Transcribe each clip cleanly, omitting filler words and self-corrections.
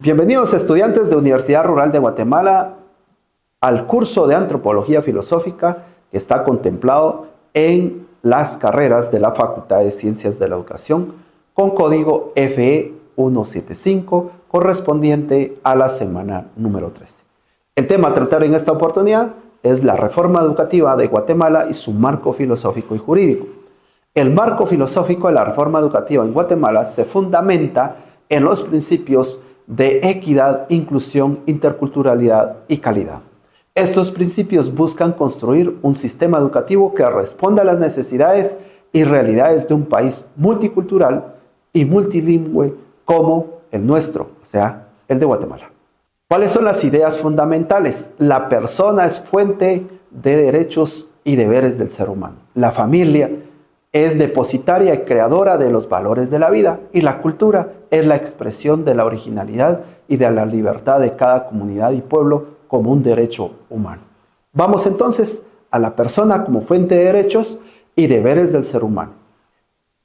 Bienvenidos estudiantes de Universidad Rural de Guatemala al curso de Antropología Filosófica que está contemplado en las carreras de la Facultad de Ciencias de la Educación con código FE 175 correspondiente a la semana número 13. El tema a tratar en esta oportunidad es la reforma educativa de Guatemala y su marco filosófico y jurídico. El marco filosófico de la reforma educativa en Guatemala se fundamenta en los principios de equidad, inclusión, interculturalidad y calidad. Estos principios buscan construir un sistema educativo que responda a las necesidades y realidades de un país multicultural y multilingüe como el nuestro, o sea, el de Guatemala. ¿Cuáles son las ideas fundamentales? La persona es fuente de derechos y deberes del ser humano. La familia es depositaria y creadora de los valores de la vida, y la cultura es la expresión de la originalidad y de la libertad de cada comunidad y pueblo como un derecho humano. Vamos entonces a la persona como fuente de derechos y deberes del ser humano.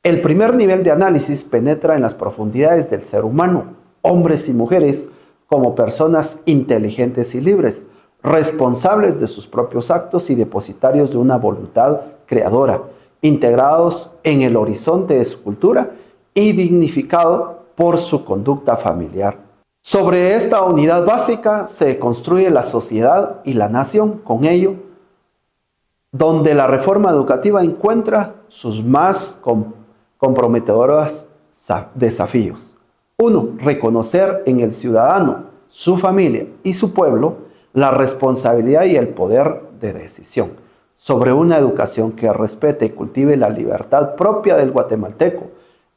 El primer nivel de análisis penetra en las profundidades del ser humano, hombres y mujeres como personas inteligentes y libres, responsables de sus propios actos y depositarios de una voluntad creadora, integrados en el horizonte de su cultura y dignificado por su conducta familiar. Sobre esta unidad básica se construye la sociedad y la nación, con ello, donde la reforma educativa encuentra sus más comprometedores desafíos. 1. Reconocer en el ciudadano, su familia y su pueblo la responsabilidad y el poder de decisión sobre una educación que respete y cultive la libertad propia del guatemalteco,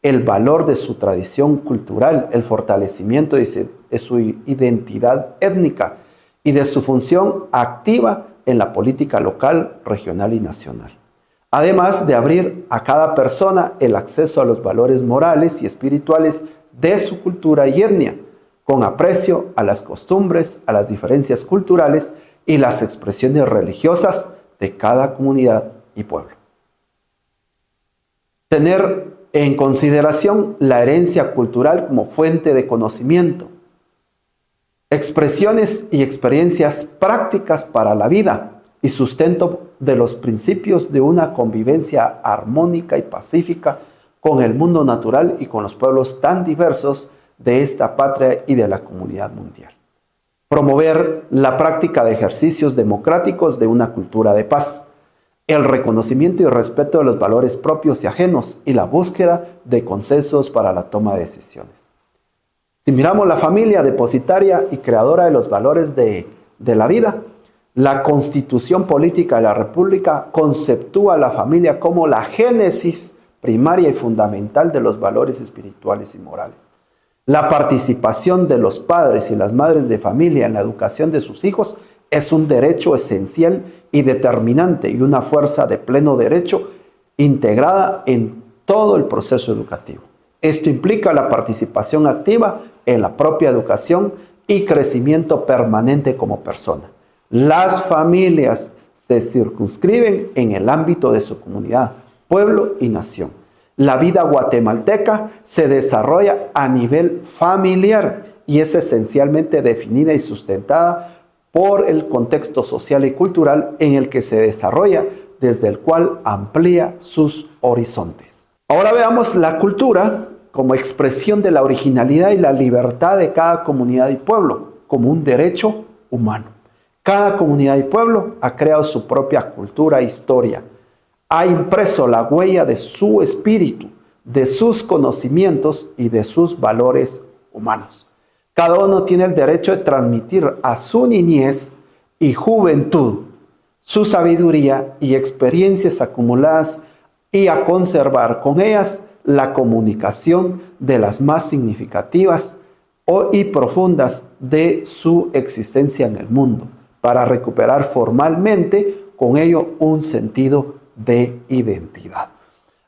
el valor de su tradición cultural, el fortalecimiento de su identidad étnica y de su función activa en la política local, regional y nacional. Además de abrir a cada persona el acceso a los valores morales y espirituales de su cultura y etnia, con aprecio a las costumbres, a las diferencias culturales y las expresiones religiosas de cada comunidad y pueblo. Tener en consideración la herencia cultural como fuente de conocimiento, expresiones y experiencias prácticas para la vida y sustento de los principios de una convivencia armónica y pacífica con el mundo natural y con los pueblos tan diversos de esta patria y de la comunidad mundial. Promover la práctica de ejercicios democráticos de una cultura de paz, el reconocimiento y respeto de los valores propios y ajenos y la búsqueda de consensos para la toma de decisiones. Si miramos la familia depositaria y creadora de los valores de la vida, la Constitución Política de la República conceptúa a la familia como la génesis primaria y fundamental de los valores espirituales y morales. La participación de los padres y las madres de familia en la educación de sus hijos es un derecho esencial y determinante y una fuerza de pleno derecho integrada en todo el proceso educativo. Esto implica la participación activa en la propia educación y crecimiento permanente como persona. Las familias se circunscriben en el ámbito de su comunidad, pueblo y nación. La vida guatemalteca se desarrolla a nivel familiar y es esencialmente definida y sustentada por el contexto social y cultural en el que se desarrolla, desde el cual amplía sus horizontes. Ahora veamos la cultura como expresión de la originalidad y la libertad de cada comunidad y pueblo, como un derecho humano. Cada comunidad y pueblo ha creado su propia cultura e historia. Ha impreso la huella de su espíritu, de sus conocimientos y de sus valores humanos. Cada uno tiene el derecho de transmitir a su niñez y juventud su sabiduría y experiencias acumuladas y a conservar con ellas la comunicación de las más significativas y profundas de su existencia en el mundo, para recuperar formalmente con ello un sentido de identidad.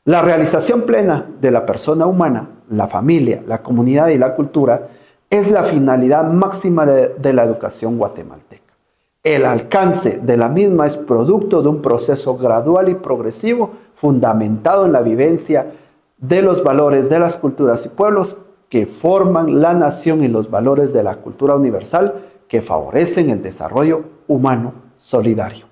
La realización plena de la persona humana, la familia, la comunidad y la cultura es la finalidad máxima de la educación guatemalteca. El alcance de la misma es producto de un proceso gradual y progresivo fundamentado en la vivencia de los valores de las culturas y pueblos que forman la nación y los valores de la cultura universal que favorecen el desarrollo humano solidario.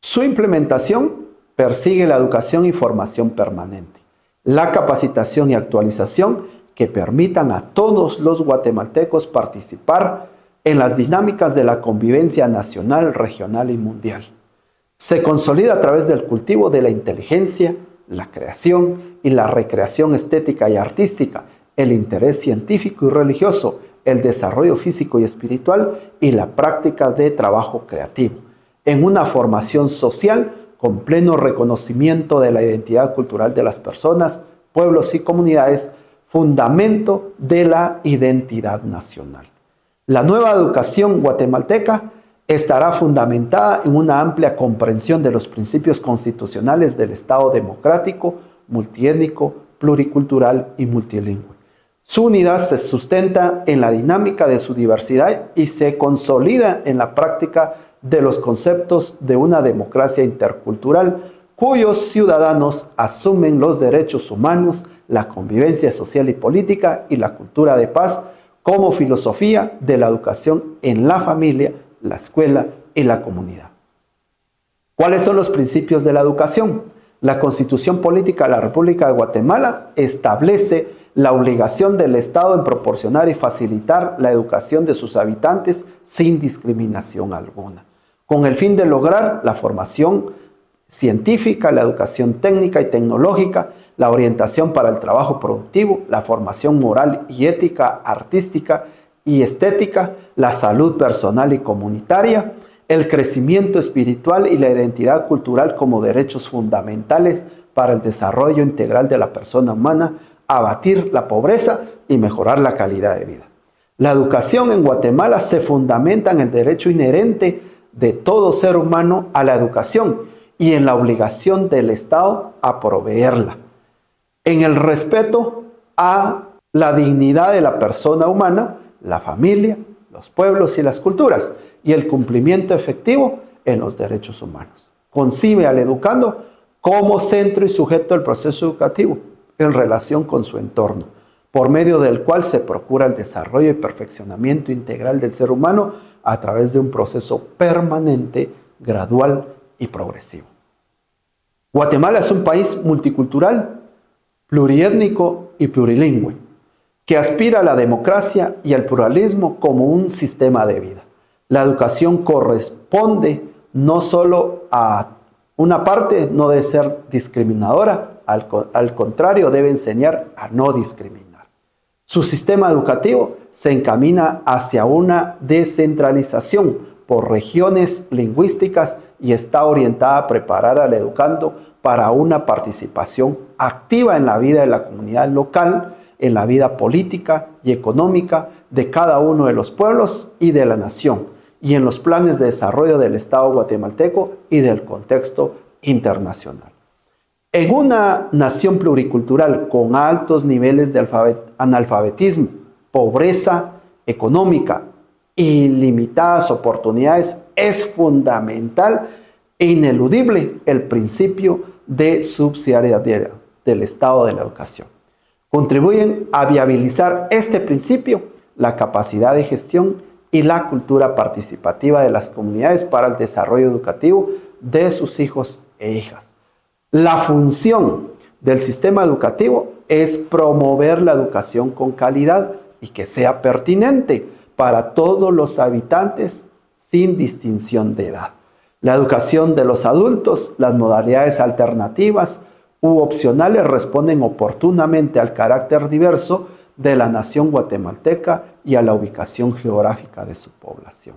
Su implementación persigue la educación y formación permanente, la capacitación y actualización que permitan a todos los guatemaltecos participar en las dinámicas de la convivencia nacional, regional y mundial. Se consolida a través del cultivo de la inteligencia, la creación y la recreación estética y artística, el interés científico y religioso, el desarrollo físico y espiritual y la práctica de trabajo creativo, en una formación social con pleno reconocimiento de la identidad cultural de las personas, pueblos y comunidades, fundamento de la identidad nacional. La nueva educación guatemalteca estará fundamentada en una amplia comprensión de los principios constitucionales del Estado democrático, multiétnico, pluricultural y multilingüe. Su unidad se sustenta en la dinámica de su diversidad y se consolida en la práctica de los conceptos de una democracia intercultural cuyos ciudadanos asumen los derechos humanos, la convivencia social y política y la cultura de paz como filosofía de la educación en la familia, la escuela y la comunidad. ¿Cuáles son los principios de la educación? La Constitución Política de la República de Guatemala establece la obligación del Estado en proporcionar y facilitar la educación de sus habitantes sin discriminación alguna, con el fin de lograr la formación científica, la educación técnica y tecnológica, la orientación para el trabajo productivo, la formación moral y ética, artística y estética, la salud personal y comunitaria, el crecimiento espiritual y la identidad cultural como derechos fundamentales para el desarrollo integral de la persona humana, abatir la pobreza y mejorar la calidad de vida. La educación en Guatemala se fundamenta en el derecho inherente de todo ser humano a la educación y en la obligación del Estado a proveerla, en el respeto a la dignidad de la persona humana, la familia, los pueblos y las culturas, y el cumplimiento efectivo en los derechos humanos. Concibe al educando como centro y sujeto del proceso educativo en relación con su entorno, por medio del cual se procura el desarrollo y perfeccionamiento integral del ser humano a través de un proceso permanente, gradual y progresivo. Guatemala es un país multicultural, pluriétnico y plurilingüe, que aspira a la democracia y al pluralismo como un sistema de vida. La educación corresponde no solo a una parte, no debe ser discriminadora, al contrario, debe enseñar a no discriminar. Su sistema educativo se encamina hacia una descentralización por regiones lingüísticas y está orientada a preparar al educando para una participación activa en la vida de la comunidad local, en la vida política y económica de cada uno de los pueblos y de la nación, y en los planes de desarrollo del Estado guatemalteco y del contexto internacional. En una nación pluricultural con altos niveles de analfabetismo, pobreza económica y limitadas oportunidades, es fundamental e ineludible el principio de subsidiariedad del Estado de la educación. Contribuyen a viabilizar este principio la capacidad de gestión y la cultura participativa de las comunidades para el desarrollo educativo de sus hijos e hijas. La función del sistema educativo es promover la educación con calidad y que sea pertinente para todos los habitantes sin distinción de edad. La educación de los adultos, las modalidades alternativas u opcionales responden oportunamente al carácter diverso de la nación guatemalteca y a la ubicación geográfica de su población.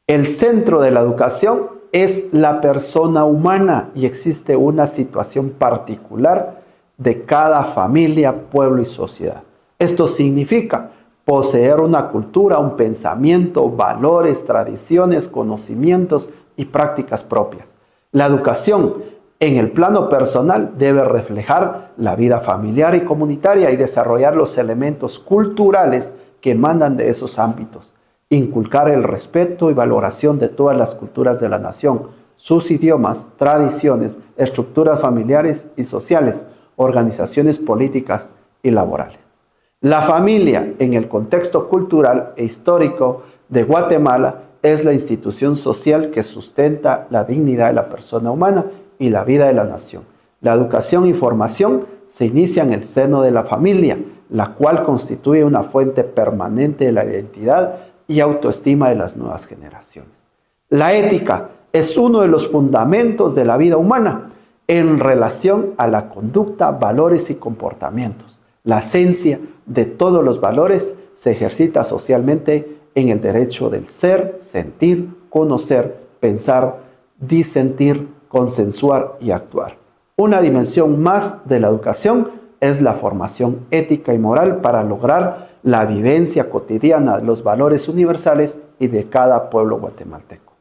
El centro de la educación es la persona humana y existe una situación particular de cada familia, pueblo y sociedad. Esto significa poseer una cultura, un pensamiento, valores, tradiciones, conocimientos y prácticas propias. La educación en el plano personal debe reflejar la vida familiar y comunitaria y desarrollar los elementos culturales que emanan de esos ámbitos. Inculcar el respeto y valoración de todas las culturas de la nación, sus idiomas, tradiciones, estructuras familiares y sociales, organizaciones políticas y laborales. La familia, en el contexto cultural e histórico de Guatemala, es la institución social que sustenta la dignidad de la persona humana y la vida de la nación. La educación y formación se inicia en el seno de la familia, la cual constituye una fuente permanente de la identidad y autoestima de las nuevas generaciones. La ética es uno de los fundamentos de la vida humana en relación a la conducta, valores y comportamientos. La esencia de todos los valores se ejercita socialmente en el derecho del ser, sentir, conocer, pensar, disentir, consensuar y actuar. Una dimensión más de la educación es la formación ética y moral para lograr la vivencia cotidiana de los valores universales y de cada pueblo guatemalteco.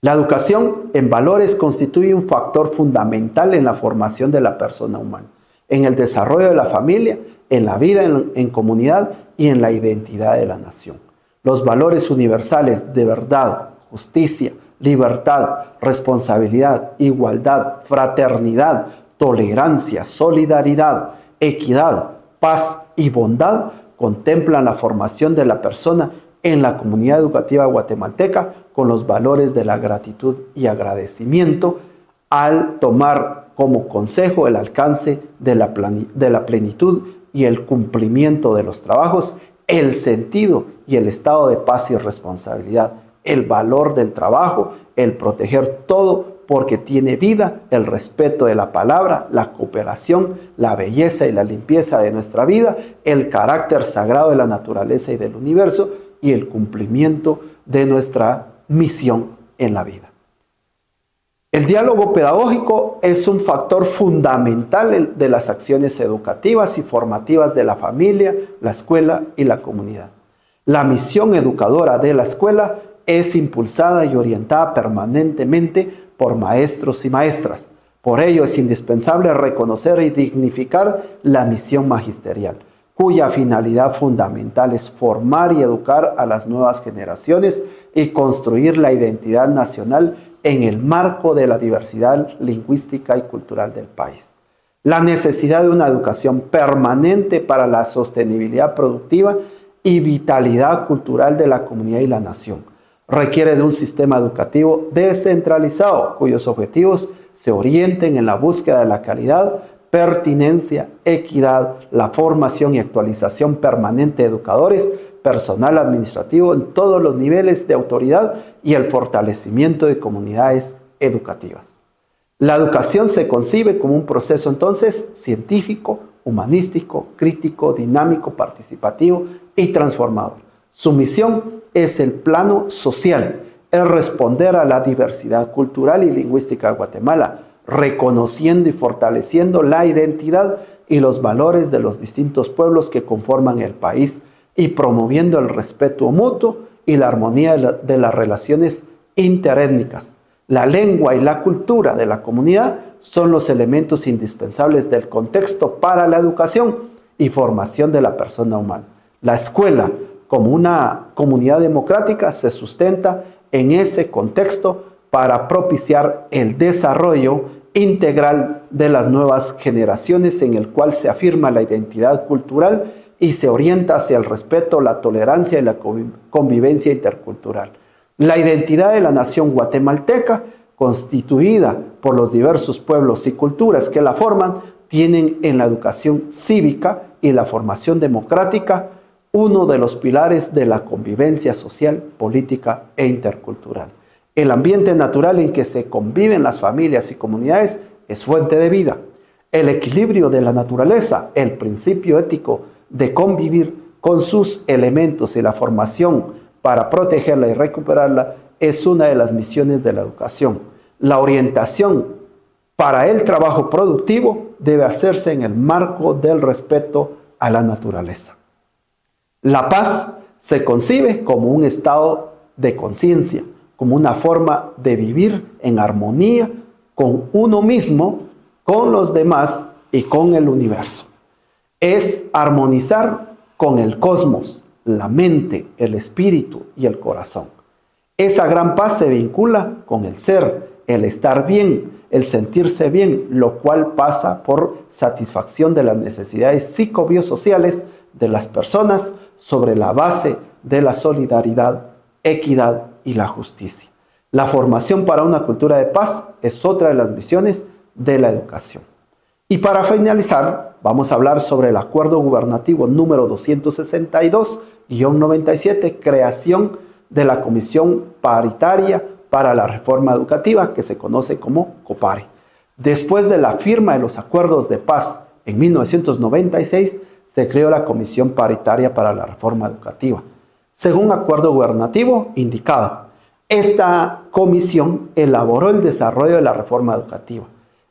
La educación en valores constituye un factor fundamental en la formación de la persona humana, en el desarrollo de la familia, en la vida en comunidad y en la identidad de la nación. Los valores universales de verdad, justicia, libertad, responsabilidad, igualdad, fraternidad, tolerancia, solidaridad, equidad, paz y bondad contemplan la formación de la persona en la comunidad educativa guatemalteca con los valores de la gratitud y agradecimiento al tomar como consejo el alcance de la plenitud y el cumplimiento de los trabajos, el sentido y el estado de paz y responsabilidad, el valor del trabajo, el proteger todo porque tiene vida, el respeto de la palabra, la cooperación, la belleza y la limpieza de nuestra vida, el carácter sagrado de la naturaleza y del universo y el cumplimiento de nuestra misión en la vida. El diálogo pedagógico es un factor fundamental de las acciones educativas y formativas de la familia, la escuela y la comunidad. La misión educadora de la escuela es impulsada y orientada permanentemente por maestros y maestras. Por ello es indispensable reconocer y dignificar la misión magisterial, cuya finalidad fundamental es formar y educar a las nuevas generaciones y construir la identidad nacional en el marco de la diversidad lingüística y cultural del país. La necesidad de una educación permanente para la sostenibilidad productiva y vitalidad cultural de la comunidad y la nación requiere de un sistema educativo descentralizado cuyos objetivos se orienten en la búsqueda de la calidad, pertinencia, equidad, la formación y actualización permanente de educadores, personal administrativo en todos los niveles de autoridad y el fortalecimiento de comunidades educativas. La educación se concibe como un proceso entonces científico, humanístico, crítico, dinámico, participativo y transformador. Su misión es el plano social, es responder a la diversidad cultural y lingüística de Guatemala, reconociendo y fortaleciendo la identidad y los valores de los distintos pueblos que conforman el país y promoviendo el respeto mutuo y la armonía de las relaciones interétnicas. La lengua y la cultura de la comunidad son los elementos indispensables del contexto para la educación y formación de la persona humana. La escuela, como una comunidad democrática, se sustenta en ese contexto para propiciar el desarrollo integral de las nuevas generaciones en el cual se afirma la identidad cultural y se orienta hacia el respeto, la tolerancia y la convivencia intercultural. La identidad de la nación guatemalteca, constituida por los diversos pueblos y culturas que la forman, tienen en la educación cívica y la formación democrática uno de los pilares de la convivencia social, política e intercultural. El ambiente natural en que se conviven las familias y comunidades es fuente de vida. El equilibrio de la naturaleza, el principio ético de convivir con sus elementos y la formación para protegerla y recuperarla es una de las misiones de la educación. La orientación para el trabajo productivo debe hacerse en el marco del respeto a la naturaleza. La paz se concibe como un estado de conciencia, como una forma de vivir en armonía con uno mismo, con los demás y con el universo. Es armonizar con el cosmos, la mente, el espíritu y el corazón. Esa gran paz se vincula con el ser, el estar bien, el sentirse bien, lo cual pasa por satisfacción de las necesidades psicobiosociales de las personas sobre la base de la solidaridad, equidad y la justicia. La formación para una cultura de paz es otra de las misiones de la educación. Y para finalizar, vamos a hablar sobre el Acuerdo Gubernativo número 262-97, creación de la Comisión Paritaria para la Reforma Educativa, que se conoce como COPARE. Después de la firma de los acuerdos de paz en 1996, se creó la Comisión Paritaria para la Reforma Educativa, según acuerdo gubernativo indicado. Esta comisión elaboró el desarrollo de la reforma educativa.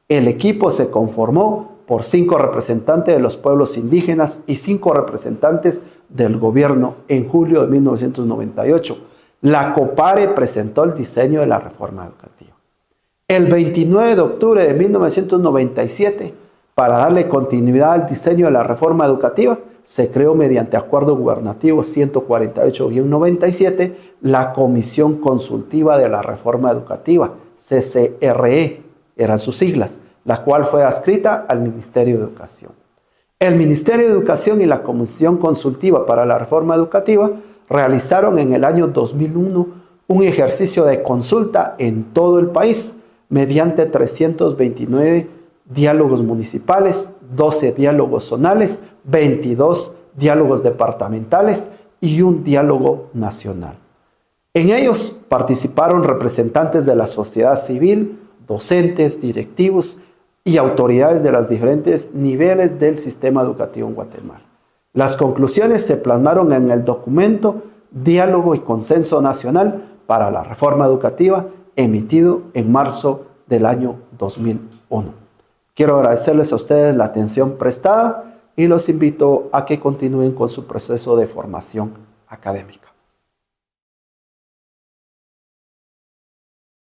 El equipo se conformó por 5 representantes de los pueblos indígenas y 5 representantes del gobierno en julio de 1998. La COPARE presentó el diseño de la reforma educativa. El 29 de octubre de 1997, para darle continuidad al diseño de la reforma educativa, se creó mediante Acuerdo Gubernativo 148-97 la Comisión Consultiva de la Reforma Educativa, CCRE, eran sus siglas, la cual fue adscrita al Ministerio de Educación. El Ministerio de Educación y la Comisión Consultiva para la Reforma Educativa realizaron en el año 2001 un ejercicio de consulta en todo el país mediante 329 diálogos municipales, 12 diálogos zonales, 22 diálogos departamentales y un diálogo nacional. En ellos participaron representantes de la sociedad civil, docentes, directivos y autoridades de los diferentes niveles del sistema educativo en Guatemala. Las conclusiones se plasmaron en el documento Diálogo y Consenso Nacional para la Reforma Educativa, emitido en marzo del año 2001. Quiero agradecerles a ustedes la atención prestada y los invito a que continúen con su proceso de formación académica.